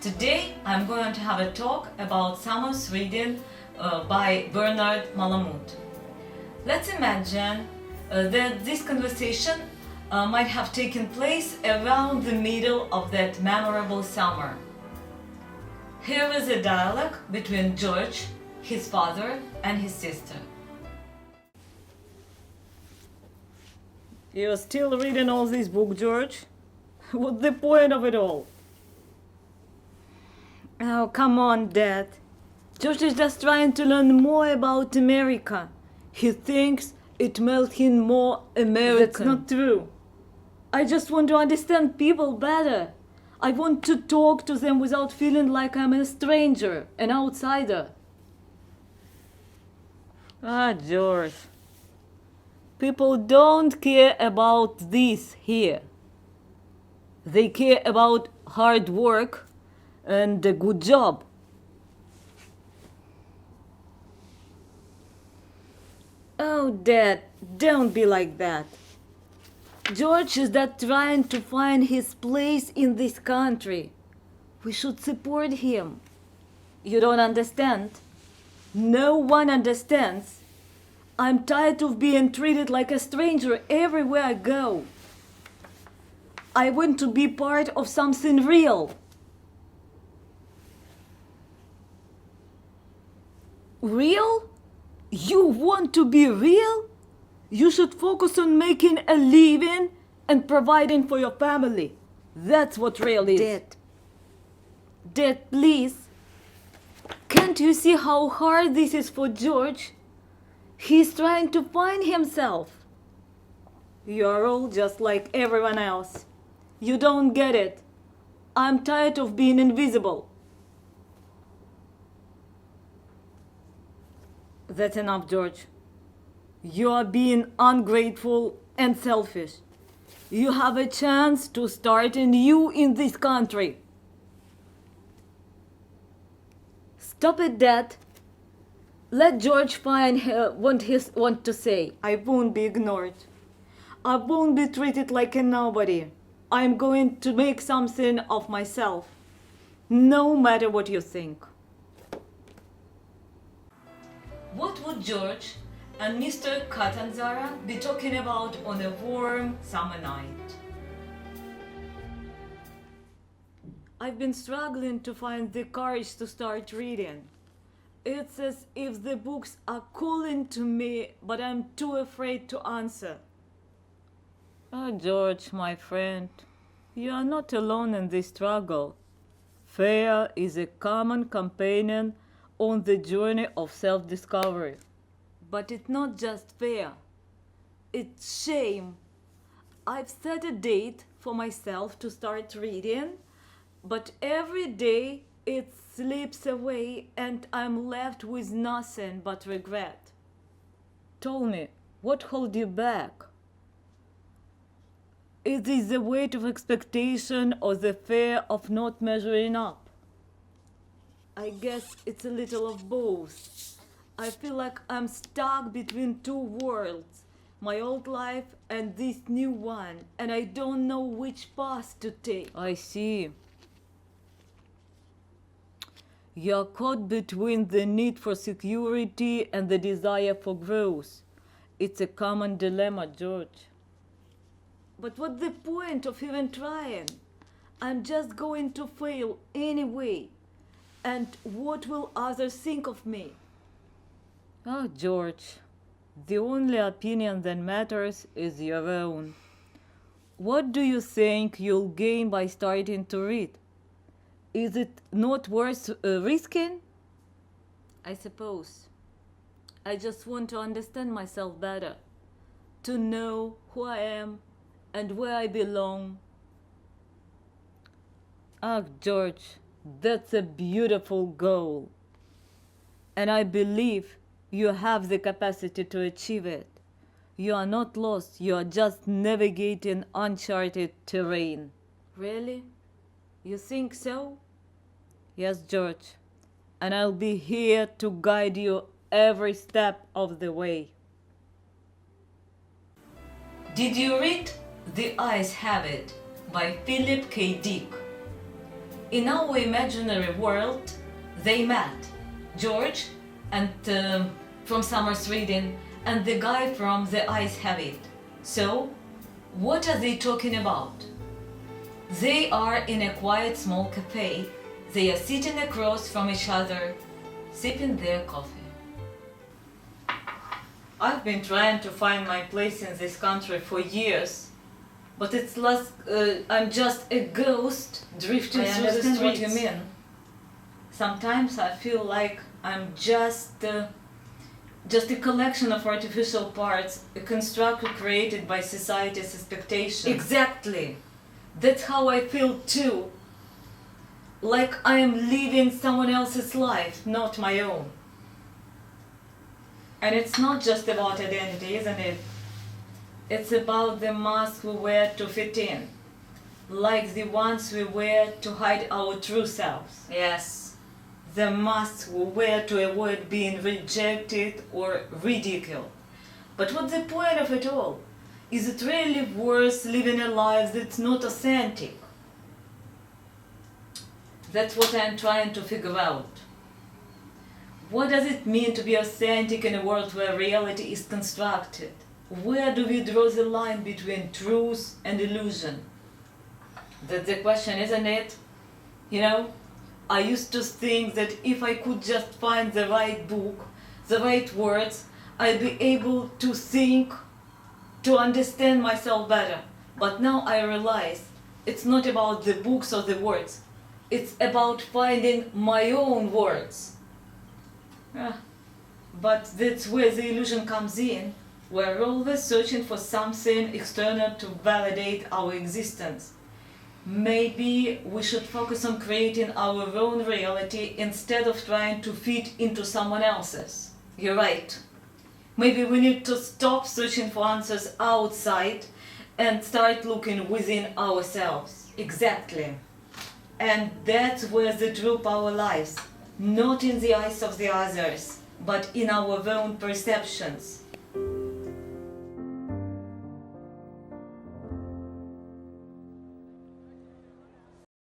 Today I'm going to have a talk about summer's reading by Bernard Malamud. Let's imagine that this conversation might have taken place around the middle of that memorable summer. Here is a dialogue between George, his father, and his sister. You're still reading all this book, George? What's the point of it all? Oh, come on, Dad. George is just trying to learn more about America. He thinks it makes him more American. That's not true. I just want to understand people better. I want to talk to them without feeling like I'm a stranger, an outsider. George. People don't care about this here. They care about hard work and a good job. Oh, Dad, don't be like that. George is not trying to find his place in this country. We should support him. You don't understand? No one understands. I'm tired of being treated like a stranger everywhere I go. I want to be part of something real. Real? You want to be real? You should focus on making a living and providing for your family. That's what real is. Dad, please. Can't you see how hard this is for George? He's trying to find himself. You're all just like everyone else. You don't get it. I'm tired of being invisible. That's enough, George. You are being ungrateful and selfish. You have a chance to start anew in this country. Stop it, Dad. Let George find want to say. I won't be ignored. I won't be treated like a nobody. I'm going to make something of myself, no matter what you think. What would George and Mr. Catanzara be talking about on a warm summer night? I've been struggling to find the courage to start reading. It's as if the books are calling to me, but I'm too afraid to answer. Oh, George, my friend, you are not alone in this struggle. Fear is a common companion on the journey of self-discovery. But it's not just fear. It's shame. I've set a date for myself to start reading, but every day it slips away and I'm left with nothing but regret. Tell me, what holds you back? Is it the weight of expectation or the fear of not measuring up? I guess it's a little of both. I feel like I'm stuck between two worlds, my old life and this new one, and I don't know which path to take. I see. You're caught between the need for security and the desire for growth. It's a common dilemma, George. But what's the point of even trying? I'm just going to fail anyway. And what will others think of me? Oh, George, the only opinion that matters is your own. What do you think you'll gain by starting to read? Is it not worth risking? I suppose. I just want to understand myself better, to know who I am and where I belong. George, that's a beautiful goal. And I believe you have the capacity to achieve it. You are not lost, you are just navigating uncharted terrain. Really? You think so? Yes, George. And I'll be here to guide you every step of the way. Did you read The Ice Habit by Philip K. Dick? In our imaginary world, they met. George and from Summer, Sweden, and the guy from The Ice Have It. So, what are they talking about? They are in a quiet small cafe. They are sitting across from each other, sipping their coffee. I've been trying to find my place in this country for years, but it's like I'm just a ghost drifting through the streets. What you mean. Sometimes I feel like I'm just a collection of artificial parts, a construct created by society's expectations. Exactly. That's how I feel too. Like I am living someone else's life, not my own. And it's not just about identity, isn't it? It's about the masks we wear to fit in, like the ones we wear to hide our true selves. Yes. The masks we wear to avoid being rejected or ridiculed. But what's the point of it all? Is it really worth living a life that's not authentic? That's what I'm trying to figure out. What does it mean to be authentic in a world where reality is constructed? Where do we draw the line between truth and illusion? That's the question, isn't it? You know, I used to think that if I could just find the right book, the right words, I'd be able to think, to understand myself better. But now I realize it's not about the books or the words. It's about finding my own words. But that's where the illusion comes in. We're always searching for something external to validate our existence. Maybe we should focus on creating our own reality instead of trying to fit into someone else's. You're right. Maybe we need to stop searching for answers outside and start looking within ourselves. Exactly. And that's where the true power lies. Not in the eyes of the others, but in our own perceptions.